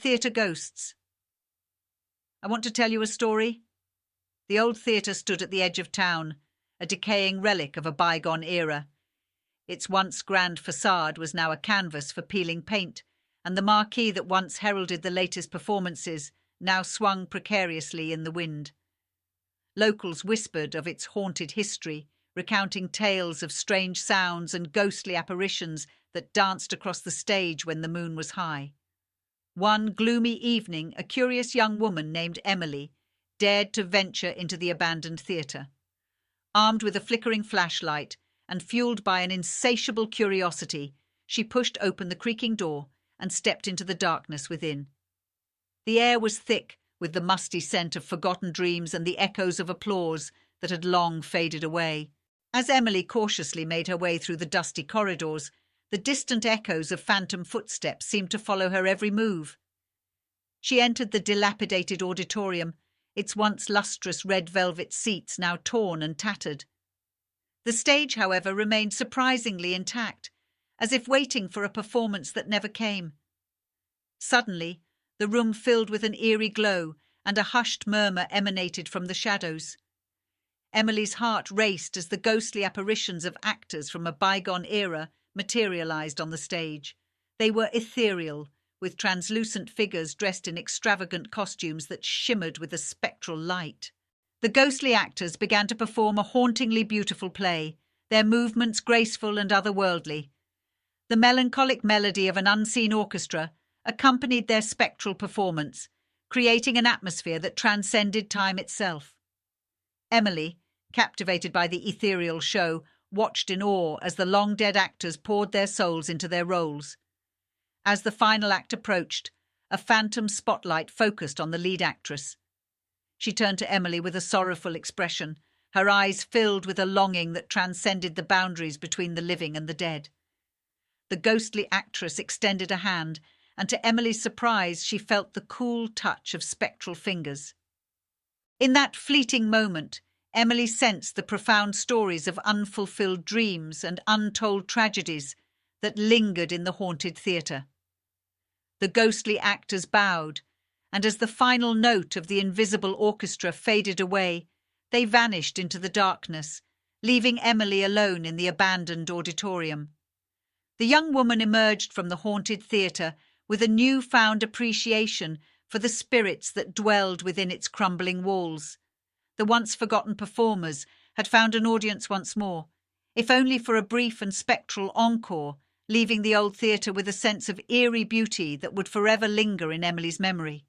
Theatre Ghosts. I want to tell you a story. The old theatre stood at the edge of town, a decaying relic of a bygone era. Its once grand facade was now a canvas for peeling paint, and the marquee that once heralded the latest performances now swung precariously in the wind. Locals whispered of its haunted history, recounting tales of strange sounds and ghostly apparitions that danced across the stage when the moon was high. One gloomy evening, a curious young woman named Emily dared to venture into the abandoned theatre. Armed with a flickering flashlight and fueled by an insatiable curiosity, she pushed open the creaking door and stepped into the darkness within. The air was thick with the musty scent of forgotten dreams and the echoes of applause that had long faded away. As Emily cautiously made her way through the dusty corridors, the distant echoes of phantom footsteps seemed to follow her every move. She entered the dilapidated auditorium, its once lustrous red velvet seats now torn and tattered. The stage, however, remained surprisingly intact, as if waiting for a performance that never came. Suddenly, the room filled with an eerie glow, and a hushed murmur emanated from the shadows. Emily's heart raced as the ghostly apparitions of actors from a bygone era materialized on the stage. They were ethereal, with translucent figures dressed in extravagant costumes that shimmered with a spectral light. The ghostly actors began to perform a hauntingly beautiful play, their movements graceful and otherworldly. The melancholic melody of an unseen orchestra accompanied their spectral performance, creating an atmosphere that transcended time itself. Emily, captivated by the ethereal show, watched in awe as the long-dead actors poured their souls into their roles. As the final act approached, a phantom spotlight focused on the lead actress. She turned to Emily with a sorrowful expression, her eyes filled with a longing that transcended the boundaries between the living and the dead. The ghostly actress extended a hand, and to Emily's surprise, she felt the cool touch of spectral fingers. In that fleeting moment, Emily sensed the profound stories of unfulfilled dreams and untold tragedies that lingered in the haunted theatre. The ghostly actors bowed, and as the final note of the invisible orchestra faded away, they vanished into the darkness, leaving Emily alone in the abandoned auditorium. The young woman emerged from the haunted theatre with a newfound appreciation for the spirits that dwelled within its crumbling walls. The once-forgotten performers had found an audience once more, if only for a brief and spectral encore, leaving the old theatre with a sense of eerie beauty that would forever linger in Emily's memory.